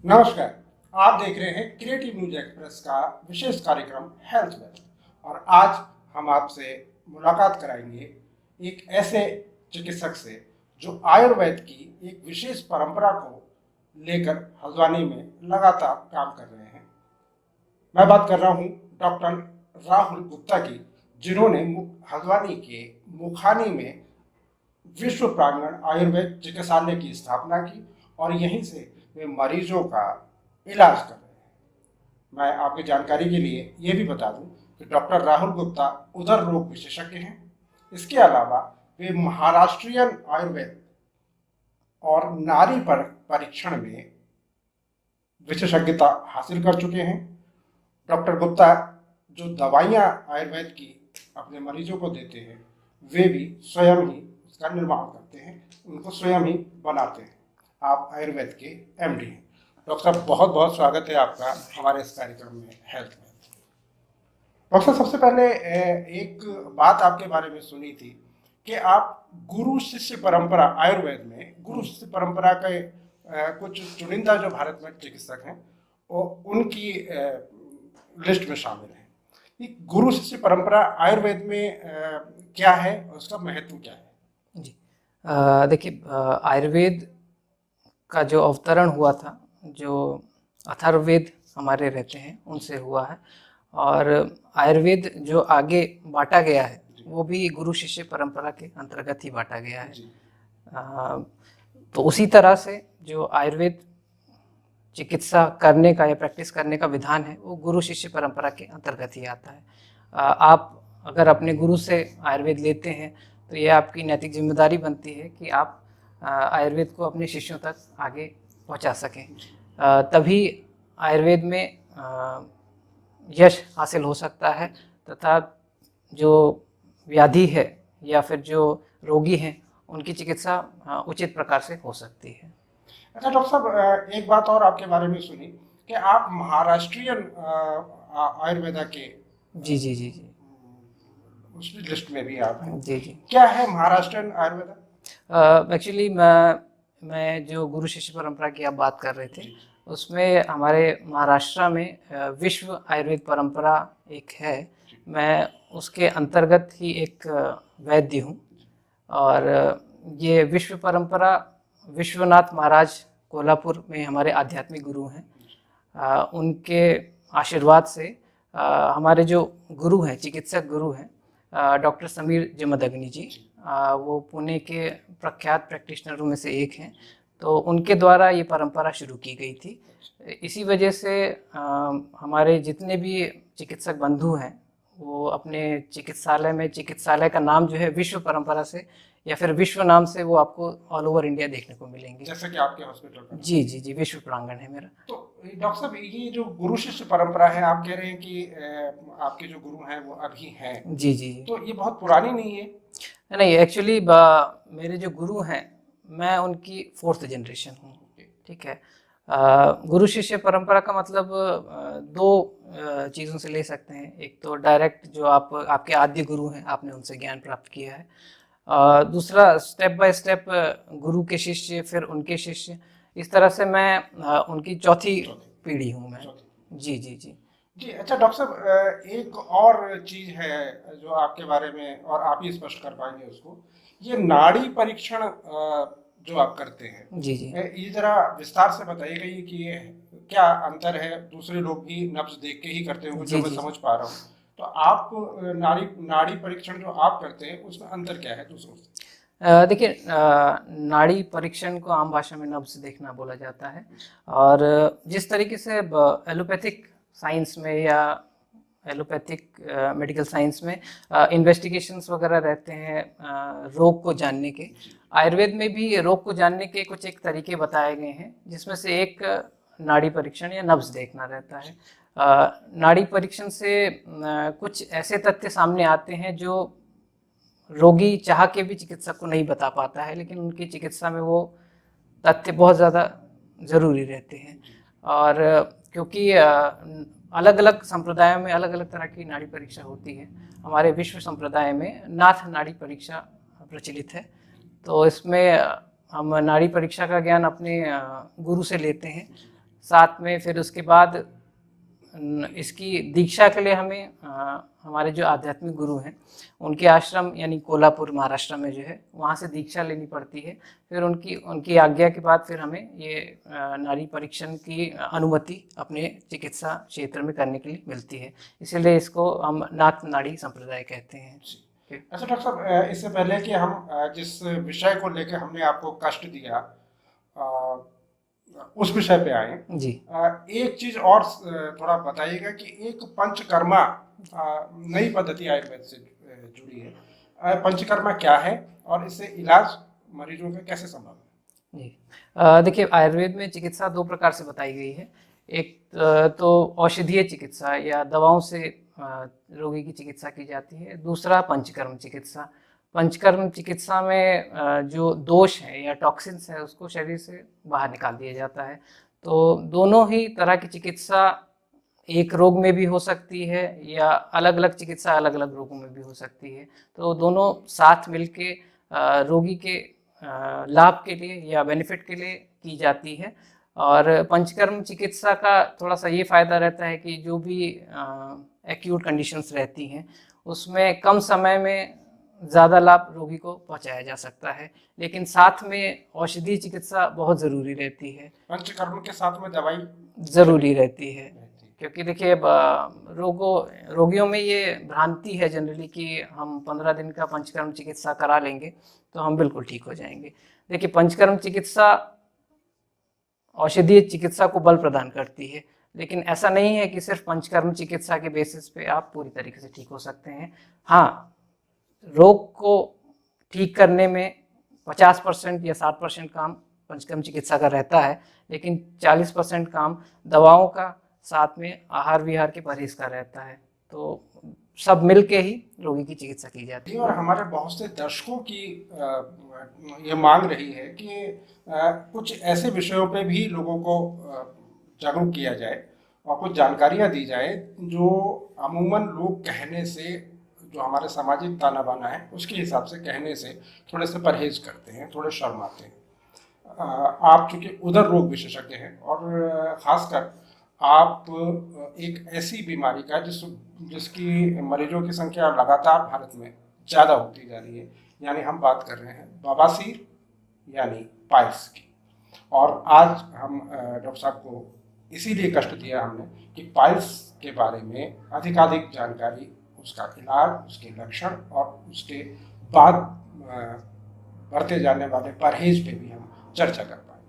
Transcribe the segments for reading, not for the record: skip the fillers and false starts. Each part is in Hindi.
नमस्कार। आप देख रहे हैं क्रिएटिव न्यूज एक्सप्रेस का विशेष कार्यक्रम हेल्थ वेल्थ और आज हम आपसे मुलाकात कराएंगे एक ऐसे चिकित्सक से जो आयुर्वेद की एक विशेष परंपरा को लेकर हल्द्वानी में लगातार काम कर रहे हैं। मैं बात कर रहा हूं डॉक्टर राहुल गुप्ता की, जिन्होंने हल्द्वानी के मुखानी में विश्व प्रांगण आयुर्वेद चिकित्सालय की स्थापना की और यहीं से वे मरीजों का इलाज कर रहे हैं। मैं आपकी जानकारी के लिए ये भी बता दूं कि डॉक्टर राहुल गुप्ता उदर रोग विशेषज्ञ हैं। इसके अलावा वे महाराष्ट्रियन आयुर्वेद और नारी परीक्षण में विशेषज्ञता हासिल कर चुके हैं। डॉक्टर गुप्ता जो दवाइयाँ आयुर्वेद की अपने मरीजों को देते हैं, वे भी स्वयं ही उसका निर्माण करते हैं, उनको स्वयं ही बनाते हैं। आप आयुर्वेद के एमडी हैं। डॉक्टर साहब, बहुत बहुत स्वागत है आपका हमारे इस कार्यक्रम में हेल्थ में। डॉक्टर साहब, सबसे पहले एक बात आपके बारे में सुनी थी कि आप गुरु शिष्य परंपरा आयुर्वेद में गुरु शिष्य परंपरा के कुछ चुनिंदा जो भारत में चिकित्सक हैं वो उनकी लिस्ट में शामिल हैं। ये गुरु शिष्य परंपरा आयुर्वेद में क्या है और उसका महत्व क्या है? जी, देखिए, आयुर्वेद का जो अवतरण हुआ था, जो अथर्ववेद हमारे रहते हैं उनसे हुआ है, और आयुर्वेद जो आगे बांटा गया है वो भी गुरु शिष्य परंपरा के अंतर्गत ही बांटा गया है। तो उसी तरह से जो आयुर्वेद चिकित्सा करने का या प्रैक्टिस करने का विधान है वो गुरु शिष्य परंपरा के अंतर्गत ही आता है। आप अगर अपने गुरु से आयुर्वेद लेते हैं तो ये आपकी नैतिक जिम्मेदारी बनती है कि आप आयुर्वेद को अपने शिष्यों तक आगे पहुंचा सकें। तभी आयुर्वेद में यश हासिल हो सकता है तथा जो व्याधि है या फिर जो रोगी हैं उनकी चिकित्सा उचित प्रकार से हो सकती है। अच्छा डॉक्टर साहब, एक बात और आपके बारे में सुनी कि आप महाराष्ट्रियन आयुर्वेदा के जी जी जी जी उस लिस्ट में भी आप हैं। जी जी। क्या है महाराष्ट्रियन आयुर्वेदा? एक्चुअली मैं जो गुरु शिष्य परंपरा की आप बात कर रहे थे उसमें हमारे महाराष्ट्र में विश्व आयुर्वेद परंपरा एक है। मैं उसके अंतर्गत ही एक वैद्य हूँ, और ये विश्व परंपरा विश्वनाथ महाराज कोल्हापुर में हमारे आध्यात्मिक गुरु हैं। उनके आशीर्वाद से हमारे जो गुरु हैं, चिकित्सक गुरु हैं, डॉक्टर समीर जमदग्नि जी, वो पुणे के प्रख्यात प्रैक्टिशनरों में से एक हैं। तो उनके द्वारा ये परंपरा शुरू की गई थी। इसी वजह से हमारे जितने भी चिकित्सक बंधु हैं वो अपने चिकित्सालय का नाम जो है विश्व परंपरा से या फिर विश्व नाम से वो आपको ऑल ओवर इंडिया देखने को मिलेंगे। जैसे कि आपके हॉस्पिटल में? जी जी जी, विश्व प्रांगण है मेरा। तो डॉक्टर साहब, ये जो गुरु शिष्य परंपरा है, आप कह रहे हैं कि आपके जो गुरु हैं वो अभी हैं। जी जी जी। तो ये बहुत पुरानी नहीं है? नहीं, एक्चुअली मेरे जो गुरु हैं मैं उनकी 4th जनरेशन हूँ। ठीक है। गुरु शिष्य परंपरा का मतलब दो चीज़ों से ले सकते हैं। एक तो डायरेक्ट जो आपके आद्य गुरु हैं, आपने उनसे ज्ञान प्राप्त किया है। दूसरा स्टेप बाय स्टेप गुरु के शिष्य, फिर उनके शिष्य, इस तरह से मैं उनकी चौथी पीढ़ी हूँ मैं। जी जी जी जी। अच्छा डॉक्टर साहब, एक और चीज़ है जो आपके बारे में और आप ही स्पष्ट कर पाएंगे उसको, ये नाड़ी परीक्षण जो आप करते हैं। जी जी। ये जरा विस्तार से बताइएगा ये कि ये क्या अंतर है? दूसरे लोग भी नब्ज देख के ही करते होंगे जो मैं समझ पा रहा हूँ, तो आप नाड़ी परीक्षण जो आप करते हैं उसमें अंतर क्या है दूसरों से? देखिए, नाड़ी परीक्षण को आम भाषा में नब्ज देखना बोला जाता है, और जिस तरीके से एलोपैथिक साइंस में या एलोपैथिक मेडिकल साइंस में इन्वेस्टिगेशंस वगैरह रहते हैं रोग को जानने के, आयुर्वेद में भी रोग को जानने के कुछ एक तरीके बताए गए हैं, जिसमें से एक नाड़ी परीक्षण या नब्ज देखना रहता है। नाड़ी परीक्षण से कुछ ऐसे तथ्य सामने आते हैं जो रोगी चाह के भी चिकित्सक को नहीं बता पाता है, लेकिन उनकी चिकित्सा में वो तथ्य बहुत ज़्यादा ज़रूरी रहते हैं। और क्योंकि अलग अलग संप्रदायों में अलग अलग तरह की नाड़ी परीक्षा होती है। हमारे विश्व संप्रदाय में नाथ नाड़ी परीक्षा प्रचलित है, तो इसमें हम नाड़ी परीक्षा का ज्ञान अपने गुरु से लेते हैं। साथ में फिर उसके बाद इसकी दीक्षा के लिए हमें हमारे जो आध्यात्मिक गुरु हैं उनके आश्रम यानी कोल्हापुर महाराष्ट्र में जो है वहाँ से दीक्षा लेनी पड़ती है। फिर उनकी आज्ञा के बाद फिर हमें ये नाड़ी परीक्षण की अनुमति अपने चिकित्सा क्षेत्र में करने के लिए मिलती है। इसीलिए इसको हम नाथ नाड़ी संप्रदाय कहते हैं। अच्छा डॉक्टर साहब, इससे पहले कि हम जिस विषय को लेकर हमने आपको कष्ट दिया उस विषय पे आए जी, एक चीज और थोड़ा बताइएगा कि एक पंचकर्मा नई पद्धति आयुर्वेद से जुड़ी है। पंचकर्मा क्या है और इससे इलाज मरीजों का कैसे संभव है? जी, देखिए आयुर्वेद में चिकित्सा दो प्रकार से बताई गई है। एक तो औषधीय चिकित्सा या दवाओं से रोगी की चिकित्सा की जाती है। दूसरा पंचकर्म चिकित्सा। पंचकर्म चिकित्सा में जो दोष है या टॉक्सिन्स है उसको शरीर से बाहर निकाल दिया जाता है। तो दोनों ही तरह की चिकित्सा एक रोग में भी हो सकती है या अलग अलग चिकित्सा अलग अलग रोगों में भी हो सकती है। तो दोनों साथ मिलके रोगी के लाभ के लिए या बेनिफिट के लिए की जाती है। और पंचकर्म चिकित्सा का थोड़ा सा ये फ़ायदा रहता है कि जो भी एक्यूट कंडीशंस रहती हैं उसमें कम समय में ज़्यादा लाभ रोगी को पहुंचाया जा सकता है, लेकिन साथ में औषधीय चिकित्सा बहुत ज़रूरी रहती है। पंचकर्म के साथ में दवाई ज़रूरी रहती है, क्योंकि देखिए रोगियों में ये भ्रांति है जनरली कि हम 15 दिन का पंचकर्म चिकित्सा करा लेंगे तो हम बिल्कुल ठीक हो जाएंगे। देखिए पंचकर्म चिकित्सा औषधीय चिकित्सा को बल प्रदान करती है, लेकिन ऐसा नहीं है कि सिर्फ पंचकर्म चिकित्सा के बेसिस पे आप पूरी तरीके से ठीक हो सकते हैं। हाँ, रोग को ठीक करने में 50% या 60% काम पंचकर्म चिकित्सा का रहता है, लेकिन 40% काम दवाओं का साथ में आहार विहार के परहेज का रहता है। तो सब मिल के ही रोगी की चिकित्सा की जाती है। और हमारे बहुत से दर्शकों की ये मांग रही है कि कुछ ऐसे विषयों पे भी लोगों को जागरूक किया जाए और कुछ जानकारियां दी जाए जो अमूमन लोग कहने से, जो हमारे सामाजिक ताना बाना है उसके हिसाब से कहने से थोड़े से परहेज करते हैं, थोड़े शर्माते हैं। आप चूँकि उदर रोग विशेषज्ञ हैं और ख़ासकर आप एक ऐसी बीमारी का जिसकी मरीजों की संख्या लगातार भारत में ज़्यादा होती जा रही है, यानी हम बात कर रहे हैं बवासीर यानी पाइल्स की। और आज हम डॉक्टर साहब को इसीलिए कष्ट दिया हमने कि पाइल्स के बारे में अधिकाधिक जानकारी, उसका इलाज, उसके लक्षण और उसके बाद बरते जाने वाले परहेज पे भी हम चर्चा कर पाए।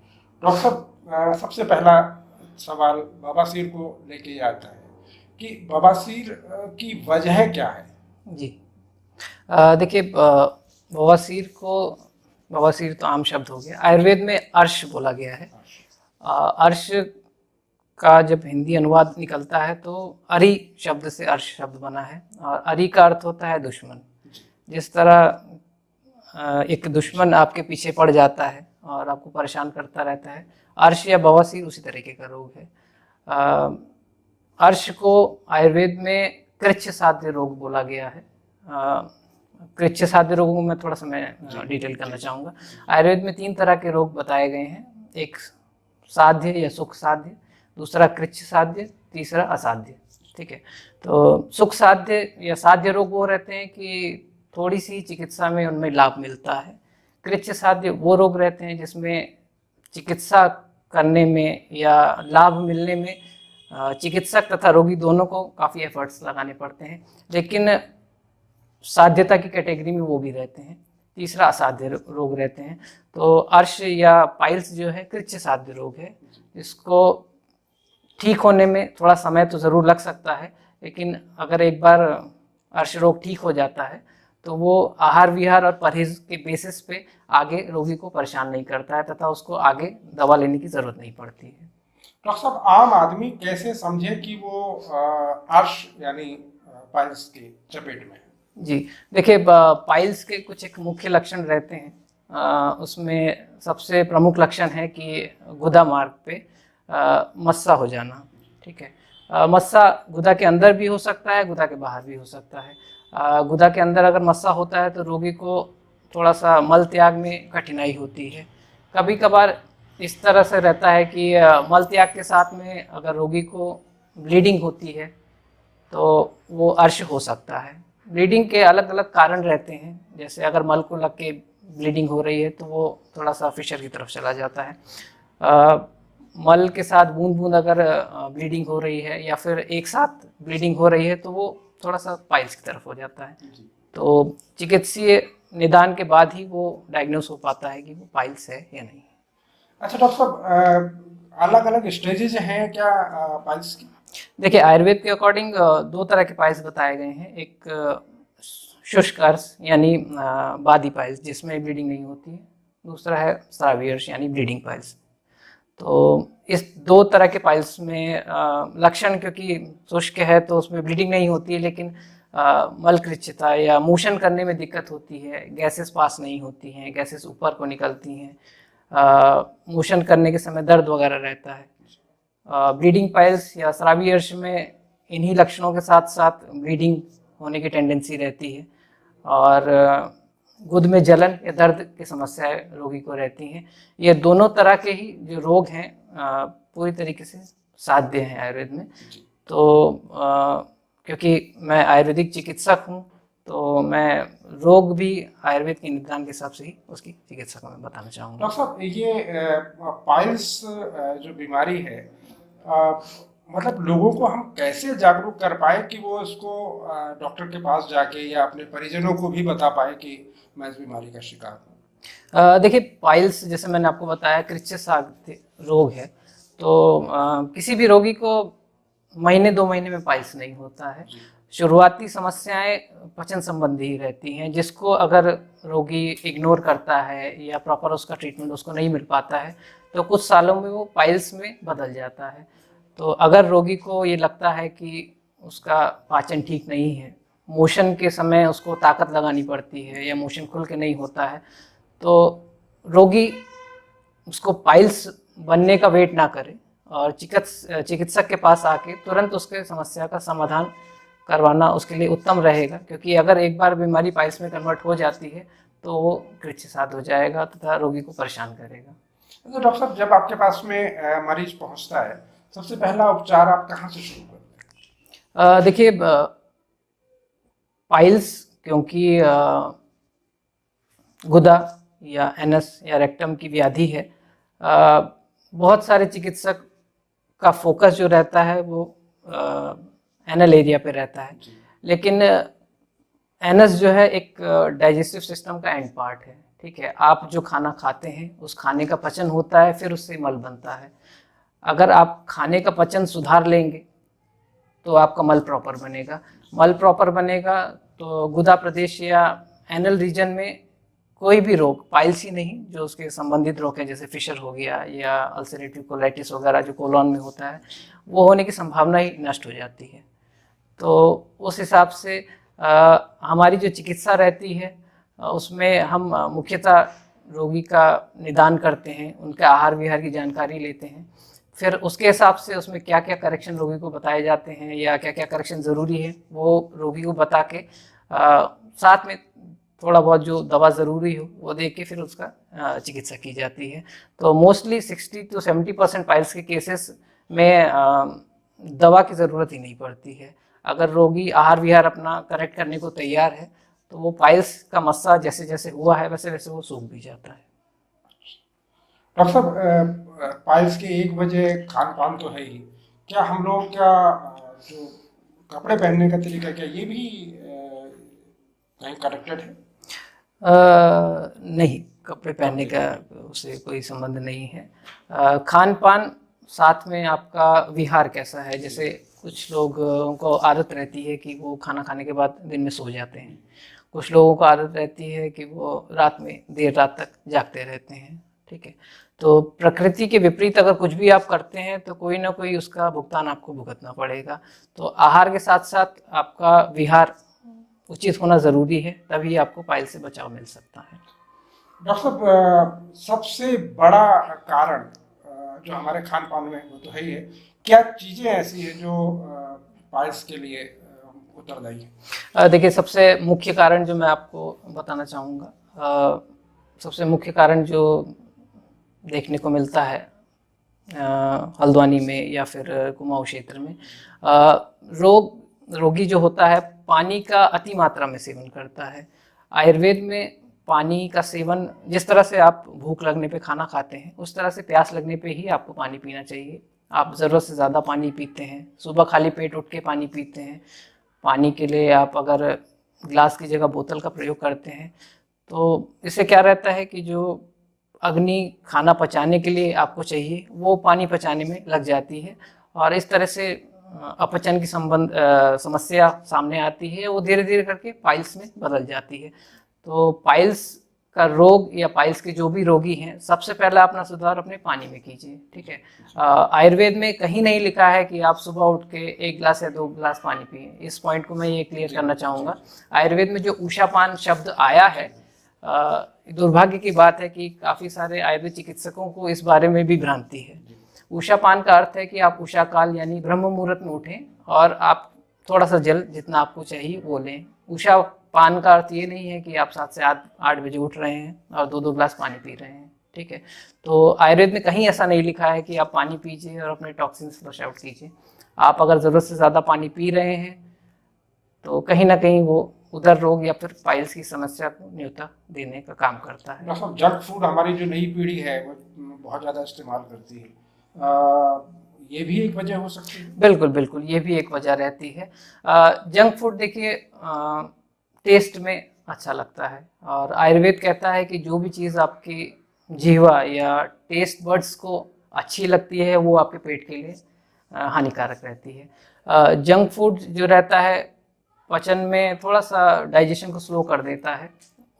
डॉक्टर साहब, सबसे पहला सवाल बवासीर को लेके आता है कि बवासीर की वजह क्या है? जी, देखिए बवासीर तो आम शब्द हो गया। आयुर्वेद में अर्श बोला गया है। अर्श का जब हिंदी अनुवाद निकलता है तो अरि शब्द से अर्श शब्द बना है, और अरि का अर्थ होता है दुश्मन। जिस तरह एक दुश्मन आपके पीछे पड़ जाता है और आपको परेशान करता रहता है, अर्श या बवासीर उसी तरीके का रोग है। अर्श को आयुर्वेद में कृच्छ साध्य रोग बोला गया है। कृच्छ साध्य रोगों को मैं थोड़ा सा डिटेल करना चाहूँगा। आयुर्वेद में 3 तरह के रोग बताए गए हैं, एक साध्य या सुख साध्य, दूसरा कृच्छ साध्य, तीसरा असाध्य। ठीक है, तो सुख साध्य या साध्य रोग वो रहते हैं कि थोड़ी सी चिकित्सा में उनमें लाभ मिलता है। कृच्छ साध्य वो रोग रहते हैं जिसमें चिकित्सा करने में या लाभ मिलने में चिकित्सक तथा रोगी दोनों को काफ़ी एफर्ट्स लगाने पड़ते हैं, लेकिन साध्यता की कैटेगरी में वो भी रहते हैं। तीसरा असाध्य रोग रहते हैं। तो अर्श या पाइल्स जो है कृच्छ साध्य रोग है, इसको ठीक होने में थोड़ा समय तो ज़रूर लग सकता है, लेकिन अगर एक बार अर्श रोग ठीक हो जाता है तो वो आहार विहार और परहेज के बेसिस पे आगे रोगी को परेशान नहीं करता है तथा उसको आगे दवा लेने की ज़रूरत नहीं पड़ती है। डॉक्टर साहब, आम आदमी कैसे समझे कि वो अर्श यानी पाइल्स की चपेट में है? जी, देखिए पाइल्स के कुछ एक मुख्य लक्षण रहते हैं। उसमें सबसे प्रमुख लक्षण है कि गुदा मार्ग पे मस्सा हो जाना। ठीक है, मस्सा गुदा के अंदर भी हो सकता है, गुदा के बाहर भी हो सकता है। गुदा के अंदर अगर मस्सा होता है तो रोगी को थोड़ा सा मल त्याग में कठिनाई होती है। कभी कभार इस तरह से रहता है कि मल त्याग के साथ में अगर रोगी को ब्लीडिंग होती है तो वो अर्श हो सकता है। ब्लीडिंग के अलग अलग कारण रहते हैं, जैसे अगर मल को लग के ब्लीडिंग हो रही है तो वो थोड़ा सा फिशर की तरफ चला जाता है। मल के साथ बूंद बूंद अगर ब्लीडिंग हो रही है या फिर एक साथ ब्लीडिंग हो रही है तो वो थोड़ा सा पाइल्स की तरफ हो जाता है। तो चिकित्सीय निदान के बाद ही वो डायग्नोस हो पाता है कि वो पाइल्स है या नहीं। अच्छा डॉक्टर साहब, अलग अलग स्टेजेस हैं क्या पाइल्स की? देखिए, आयुर्वेद के अकॉर्डिंग दो तरह के पाइल्स बताए गए हैं। एक शुष्क अर्श यानी बादी पाइल्स जिसमें ब्लीडिंग नहीं होती है, दूसरा है स्रावी अर्श यानी ब्लीडिंग पाइल्स। तो इस दो तरह के पाइल्स में लक्षण, क्योंकि शुष्क है तो उसमें ब्लीडिंग नहीं होती है, लेकिन मलकृच्छता या मोशन करने में दिक्कत होती है, गैसेस पास नहीं होती हैं, गैसेस ऊपर को निकलती हैं, मोशन करने के समय दर्द वगैरह रहता है। ब्लीडिंग पाइल्स या स्रावी अर्श में इन्हीं लक्षणों के साथ साथ ब्लीडिंग होने की टेंडेंसी रहती है और गुद में जलन या दर्द की समस्याएं रोगी को रहती हैं। ये दोनों तरह के ही जो रोग हैं पूरी तरीके से साध्य हैं आयुर्वेद में। तो क्योंकि मैं आयुर्वेदिक चिकित्सक हूँ तो मैं रोग भी आयुर्वेद के निदान के हिसाब से ही उसकी चिकित्सा को मैं बताना चाहूँगा। डॉक्टर साहब, ये पाइल्स जो बीमारी है, मतलब लोगों को हम कैसे जागरूक कर पाए कि वो इसको डॉक्टर के पास जाके या अपने परिजनों को भी बता पाए कि मैं इस बीमारी का शिकार हूँ? देखिए, पाइल्स जैसे मैंने आपको बताया कृच्छ साग रोग है, तो किसी भी रोगी को महीने 2 महीने में पाइल्स नहीं होता है। शुरुआती समस्याएं पचन संबंधी ही रहती हैं, जिसको अगर रोगी इग्नोर करता है या प्रॉपर उसका ट्रीटमेंट उसको नहीं मिल पाता है तो कुछ सालों में वो पाइल्स में बदल जाता है। तो अगर रोगी को ये लगता है कि उसका पाचन ठीक नहीं है, मोशन के समय उसको ताकत लगानी पड़ती है या मोशन खुल के नहीं होता है, तो रोगी उसको पाइल्स बनने का वेट ना करे और चिकित्सक के पास आके तुरंत उसके समस्या का समाधान करवाना उसके लिए उत्तम रहेगा। क्योंकि अगर एक बार बीमारी पाइल्स में कन्वर्ट हो जाती है तो वो कृच्छसाध हो जाएगा तथा रोगी को परेशान करेगा। तो डॉक्टर साहब, जब आपके पास में मरीज पहुंचता है, सबसे पहला उपचार आप कहाँ से शुरू करते हैं? देखिए, पाइल्स क्योंकि गुदा या एनस या रेक्टम की व्याधि है, बहुत सारे चिकित्सक का फोकस जो रहता है वो एनल एरिया पे रहता है, लेकिन एनस जो है एक डाइजेस्टिव सिस्टम का एंड पार्ट है। ठीक है, आप जो खाना खाते हैं उस खाने का पचन होता है, फिर उससे मल बनता है। अगर आप खाने का पचन सुधार लेंगे तो आपका मल प्रॉपर बनेगा। मल प्रॉपर बनेगा तो गुदा प्रदेश या एनल रीजन में कोई भी रोग, पाइल्स ही नहीं, जो उसके संबंधित रोग हैं जैसे फिशर हो गया या अल्सरेटिव कोलाइटिस वगैरह जो कोलोन में होता है, वो होने की संभावना ही नष्ट हो जाती है। तो उस हिसाब से हमारी जो चिकित्सा रहती है उसमें हम मुख्यतः रोगी का निदान करते हैं, उनके आहार विहार की जानकारी लेते हैं, फिर उसके हिसाब से उसमें क्या क्या करेक्शन रोगी को बताए जाते हैं या क्या क्या करेक्शन ज़रूरी है वो रोगी को बता के साथ में थोड़ा बहुत जो दवा ज़रूरी हो वो दे के फिर उसका चिकित्सा की जाती है। तो मोस्टली 60 to 70% पाइल्स के केसेस में दवा की ज़रूरत ही नहीं पड़ती है। अगर रोगी आहार विहार अपना करेक्ट करने को तैयार है तो वो पाइल्स का मस्सा जैसे जैसे हुआ है वैसे वैसे वो सूख भी जाता है। डॉक्टर साहब, पाइल्स की एक वजह खान पान तो है ही, क्या हम लोग का जो कपड़े पहनने का तरीका, क्या ये भी कहीं कनेक्टेड है? नहीं, कपड़े पहनने का उससे कोई संबंध नहीं है। खान पान साथ में आपका विहार कैसा है, जैसे कुछ लोगों को आदत रहती है कि वो खाना खाने के बाद दिन में सो जाते हैं, कुछ लोगों को आदत रहती है कि वो रात में देर रात तक जागते रहते हैं। ठीक है, तो प्रकृति के विपरीत अगर कुछ भी आप करते हैं तो कोई ना कोई उसका भुगतान आपको भुगतना पड़ेगा। तो आहार के साथ साथ आपका विहार उचित होना ज़रूरी है, तभी आपको पाइल से बचाव मिल सकता है। डॉक्टर साहब, सबसे बड़ा कारण जो हमारे खान पान में वो तो है ही है, क्या चीज़ें ऐसी हैं जो पाइल्स के लिए उत्तरदायी है? देखिए, सबसे मुख्य कारण जो मैं आपको बताना चाहूँगा, सबसे मुख्य कारण जो देखने को मिलता है हल्द्वानी में या फिर कुमाऊं क्षेत्र में। रोगी जो होता है पानी का अति मात्रा में सेवन करता है। आयुर्वेद में पानी का सेवन, जिस तरह से आप भूख लगने पे खाना खाते हैं उस तरह से प्यास लगने पे ही आपको पानी पीना चाहिए। आप ज़रूरत से ज़्यादा पानी पीते हैं, सुबह खाली पेट उठ के पानी पीते हैं, पानी के लिए आप अगर ग्लास की जगह बोतल का प्रयोग करते हैं तो इससे क्या रहता है कि जो अग्नि खाना पचाने के लिए आपको चाहिए वो पानी पचाने में लग जाती है और इस तरह से अपचन की समस्या सामने आती है। वो धीरे धीरे करके पाइल्स में बदल जाती है। तो पाइल्स का रोग या पाइल्स के जो भी रोगी हैं सबसे पहला अपना सुधार अपने पानी में कीजिए, ठीक है। आयुर्वेद में कहीं नहीं लिखा है कि आप सुबह उठ के 1 गिलास या 2 गिलास पानी पिए। इस पॉइंट को मैं ये क्लियर करना चाहूँगा। आयुर्वेद में जो उषापान शब्द आया है, दुर्भाग्य की बात है कि काफ़ी सारे आयुर्वेद चिकित्सकों को इस बारे में भी भ्रांति है। उषापान का अर्थ है कि आप उषा काल यानी ब्रह्म मुहूर्त में उठें और आप थोड़ा सा जल जितना आपको चाहिए वो लें। उषा पान का अर्थ ये नहीं है कि आप 7 से 8 बजे उठ रहे हैं और 2-2 गिलास पानी पी रहे हैं, ठीक है। तो आयुर्वेद में कहीं ऐसा नहीं लिखा है कि आप पानी पीजिए और अपने टॉक्सिन्स फ्लश आउट कीजिए। आप अगर ज़रूरत से ज़्यादा पानी पी रहे हैं तो कहीं ना कहीं वो उदर रोग या फिर पाइल्स की समस्या को न्योता देने का काम करता है। डॉक्टर साहब, जंक फूड हमारी जो नई पीढ़ी है वो बहुत ज़्यादा इस्तेमाल करती है, ये भी एक वजह हो सकती है? बिल्कुल बिल्कुल, ये भी एक वजह रहती है। जंक फूड देखिए टेस्ट में अच्छा लगता है और आयुर्वेद कहता है कि जो भी चीज़ आपकी जीवा या टेस्ट बड्स को अच्छी लगती है वो आपके पेट के लिए हानिकारक रहती है। जंक फूड जो रहता है पचन में थोड़ा सा डाइजेशन को स्लो कर देता है।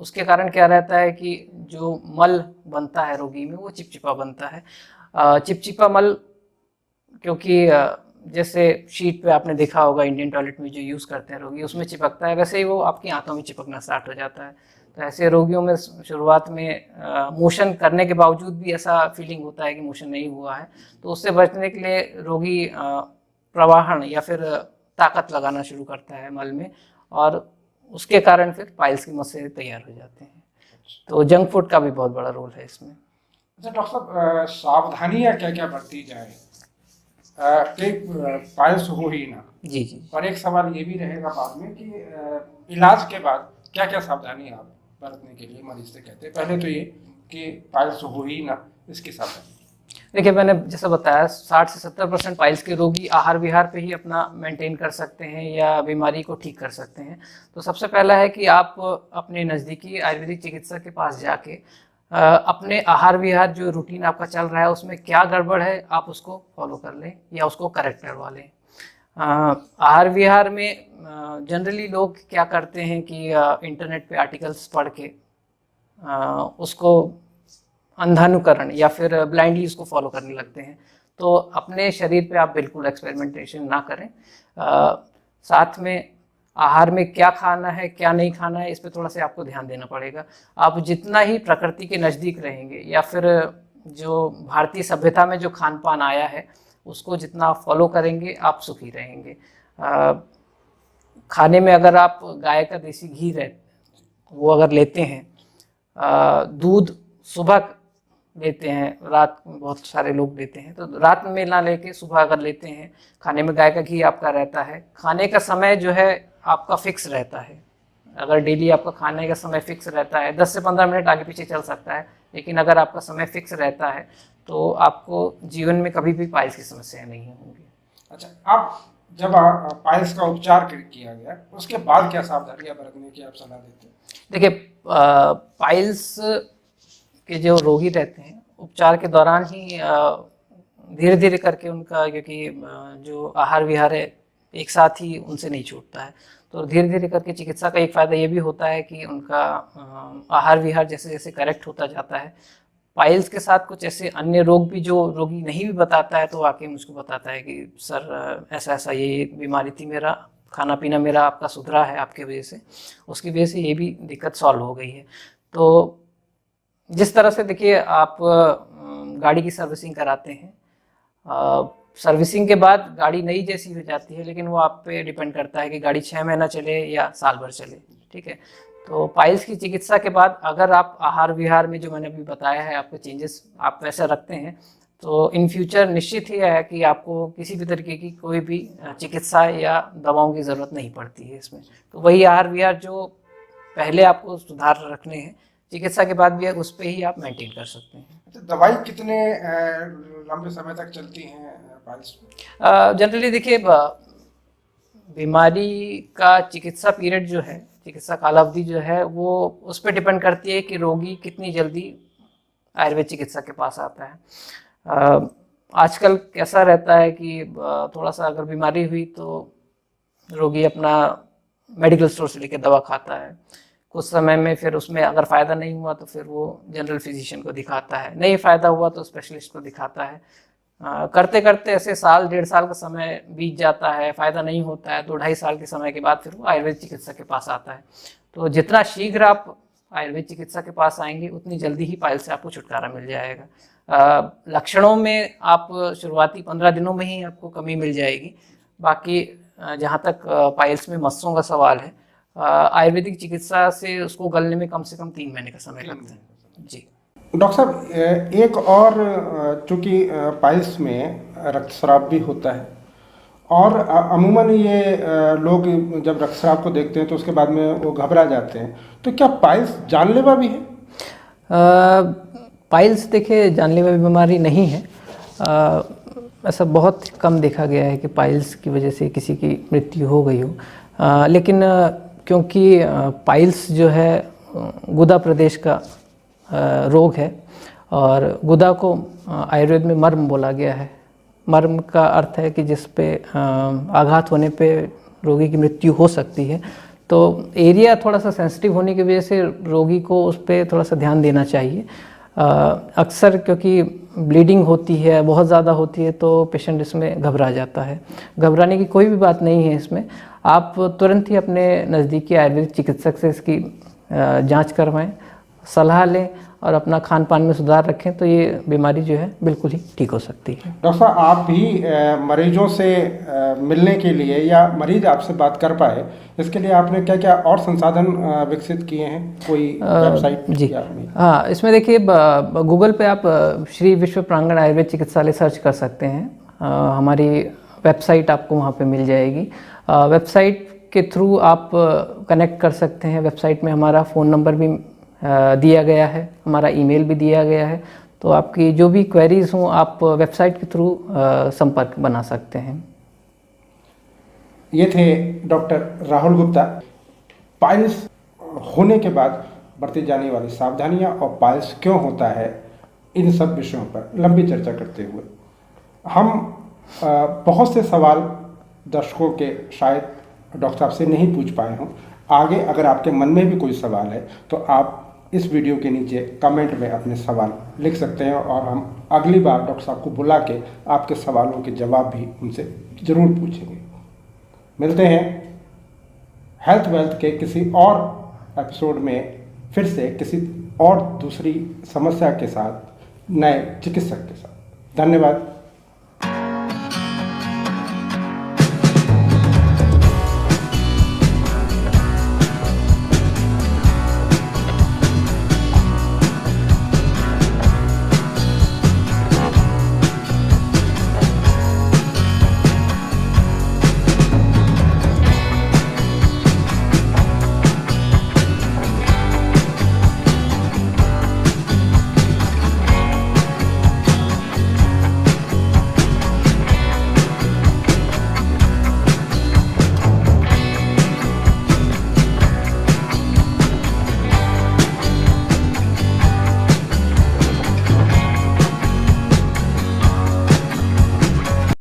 उसके कारण क्या रहता है कि जो मल बनता है रोगी में वो चिपचिपा बनता है। चिपचिपा मल क्योंकि जैसे शीट पे आपने देखा होगा इंडियन टॉयलेट में जो यूज़ करते हैं रोगी, उसमें चिपकता है, वैसे ही वो आपकी आंतों में चिपकना स्टार्ट हो जाता है। तो ऐसे रोगियों में शुरुआत में मोशन करने के बावजूद भी ऐसा फीलिंग होता है कि मोशन नहीं हुआ है। तो उससे बचने के लिए रोगी प्रवाहन या फिर ताकत लगाना शुरू करता है मल में और उसके कारण फिर पाइल्स की समस्या तैयार हो जाते हैं। तो जंक फूड का भी बहुत बड़ा रोल है इसमें। अच्छा डॉक्टर साहब, सावधानियाँ क्या क्या बरती जाए कि पाइल्स हो ही ना? जी जी। और एक सवाल ये भी रहेगा बाद में कि इलाज के बाद क्या क्या सावधानी आप बरतने के लिए मरीज से कहते हैं? पहले तो ये कि पाइल्स हो ही ना, इसकी सावधानी। देखिए मैंने जैसा बताया 60 से 70% पाइल्स के रोगी आहार विहार पे ही अपना मेंटेन कर सकते हैं या बीमारी को ठीक कर सकते हैं। तो सबसे पहला है कि आप अपने नज़दीकी आयुर्वेदिक चिकित्सक के पास जाके अपने आहार विहार जो रूटीन आपका चल रहा है उसमें क्या गड़बड़ है आप उसको फॉलो कर लें या उसको करेक्ट करवा लें। आहार विहार में जनरली लोग क्या करते हैं कि इंटरनेट पे आर्टिकल्स पढ़ के उसको अंधानुकरण या फिर ब्लाइंडली उसको फॉलो करने लगते हैं। तो अपने शरीर पे आप बिल्कुल एक्सपेरिमेंटेशन ना करें। साथ में आहार में क्या खाना है क्या नहीं खाना है इस पे थोड़ा सा आपको ध्यान देना पड़ेगा। आप जितना ही प्रकृति के नज़दीक रहेंगे या फिर जो भारतीय सभ्यता में जो खान पान आया है उसको जितना आप फॉलो करेंगे आप सुखी रहेंगे। खाने में अगर आप गाय का देसी घी वो अगर लेते हैं, दूध सुबह लेते हैं, रात में बहुत सारे लोग लेते हैं, तो रात में ना लेके सुबह अगर लेते हैं, खाने में गाय का घी आपका रहता है, खाने का समय जो है आपका फिक्स रहता है। अगर डेली आपका खाने का समय फिक्स रहता है 10 से 15 मिनट आगे पीछे चल सकता है, लेकिन अगर आपका समय फिक्स रहता है तो आपको जीवन में कभी भी पाइल्स की समस्या नहीं होंगी। अच्छा, आप जब पाइल्स का उपचार किया गया उसके बाद क्या सावधानियां बरतने की आप सलाह देते हैं? देखिए पाइल्स के जो रोगी रहते हैं उपचार के दौरान ही धीरे धीरे करके उनका, क्योंकि जो आहार विहार है एक साथ ही उनसे नहीं छूटता है, तो धीरे धीरे करके चिकित्सा का एक फ़ायदा ये भी होता है कि उनका आहार विहार जैसे जैसे करेक्ट होता जाता है। पाइल्स के साथ कुछ ऐसे अन्य रोग भी जो रोगी नहीं भी बताता है तो आके मुझको बताता है कि सर ऐसा ऐसा ये बीमारी थी, मेरा खाना पीना मेरा आपका सुधरा है आपके वजह से, उसकी वजह से ये भी दिक्कत सॉल्व हो गई है। तो जिस तरह से देखिए आप गाड़ी की सर्विसिंग कराते हैं, सर्विसिंग के बाद गाड़ी नई जैसी हो जाती है, लेकिन वो आप पे डिपेंड करता है कि गाड़ी 6 महीना चले या साल भर चले, ठीक है। तो पाइल्स की चिकित्सा के बाद अगर आप आहार विहार में जो मैंने अभी बताया है आपको चेंजेस आप वैसे रखते हैं तो इन फ्यूचर निश्चित ही है कि आपको किसी भी तरीके की कोई भी चिकित्सा या दवाओं की ज़रूरत नहीं पड़ती है इसमें। तो वही आहार विहार जो पहले आपको सुधार रखने हैं, चिकित्सा के बाद भी उस पर ही आप मेंटेन कर सकते हैं। अच्छा, दवाई कितने लंबे समय तक चलती हैं पाइल्स में? जनरली देखिए बीमारी का चिकित्सा पीरियड जो है, चिकित्सा कालावधि जो है वो उस पर डिपेंड करती है कि रोगी कितनी जल्दी आयुर्वेद चिकित्सा के पास आता है। आजकल कैसा रहता है कि थोड़ा सा अगर बीमारी हुई तो रोगी अपना मेडिकल स्टोर से लेकर दवा खाता है, कुछ समय में फिर उसमें अगर फ़ायदा नहीं हुआ तो फिर वो जनरल फिजिशियन को दिखाता है, नहीं फ़ायदा हुआ तो स्पेशलिस्ट को दिखाता है। करते करते ऐसे साल 1.5 साल का समय बीत जाता है, फ़ायदा नहीं होता है तो 2.5 साल के समय के बाद फिर वो आयुर्वेद चिकित्सा के पास आता है। तो जितना शीघ्र आप आयुर्वेद चिकित्सा के पास आएंगे उतनी जल्दी ही पाइल्स से आपको छुटकारा मिल जाएगा। लक्षणों में आप शुरुआती 15 दिनों में ही आपको कमी मिल जाएगी। बाकी जहाँ तक पाइल्स में मस्सों का सवाल है, आयुर्वेदिक चिकित्सा से उसको गलने में कम से कम 3 महीने का समय लगता है। जी डॉक्टर साहब, एक और चूँकि पाइल्स में रक्तस्राव भी होता है और अमूमन ये लोग जब रक्तस्राव को देखते हैं तो उसके बाद में वो घबरा जाते हैं, तो क्या पाइल्स जानलेवा भी है? पाइल्स देखिए जानलेवा बीमारी नहीं है। ऐसा बहुत कम देखा गया है कि पाइल्स की वजह से किसी की मृत्यु हो गई हो। लेकिन क्योंकि पाइल्स जो है गुदा प्रदेश का रोग है और गुदा को आयुर्वेद में मर्म बोला गया है। मर्म का अर्थ है कि जिस पे आघात होने पे रोगी की मृत्यु हो सकती है। तो एरिया थोड़ा सा सेंसिटिव होने की वजह से रोगी को उस पर थोड़ा सा ध्यान देना चाहिए। अक्सर क्योंकि ब्लीडिंग होती है, बहुत ज़्यादा होती है, तो पेशेंट इसमें घबरा जाता है। घबराने की कोई भी बात नहीं है इसमें। आप तुरंत ही अपने नज़दीकी आयुर्वेदिक चिकित्सक से इसकी जांच करवाएं, सलाह लें और अपना खान पान में सुधार रखें तो ये बीमारी जो है बिल्कुल ही ठीक हो सकती है। डॉक्टर साहब, आप भी मरीजों से मिलने के लिए या मरीज आपसे बात कर पाए इसके लिए आपने क्या क्या और संसाधन विकसित किए हैं? कोई वेबसाइट? जी हाँ, इसमें देखिए गूगल पे आप श्री विश्व प्रांगण आयुर्वेद चिकित्सालय सर्च कर सकते हैं। हमारी वेबसाइट आपको वहाँ पे मिल जाएगी। वेबसाइट के थ्रू आप कनेक्ट कर सकते हैं। वेबसाइट में हमारा फ़ोन नंबर भी दिया गया है, हमारा ईमेल भी दिया गया है। तो आपकी जो भी क्वेरीज हों आप वेबसाइट के थ्रू संपर्क बना सकते हैं। ये थे डॉक्टर राहुल गुप्ता। पाइल्स होने के बाद बरती जाने वाली सावधानियां और पाइल्स क्यों होता है, इन सब विषयों पर लंबी चर्चा करते हुए हम बहुत से सवाल दर्शकों के शायद डॉक्टर साहब से नहीं पूछ पाए हों। आगे अगर आपके मन में भी कोई सवाल है तो आप इस वीडियो के नीचे कमेंट में अपने सवाल लिख सकते हैं और हम अगली बार डॉक्टर साहब को बुला के आपके सवालों के जवाब भी उनसे ज़रूर पूछेंगे। मिलते हैं हेल्थ वेल्थ के किसी और एपिसोड में फिर से किसी और दूसरी समस्या के साथ, नए चिकित्सक के साथ। धन्यवाद।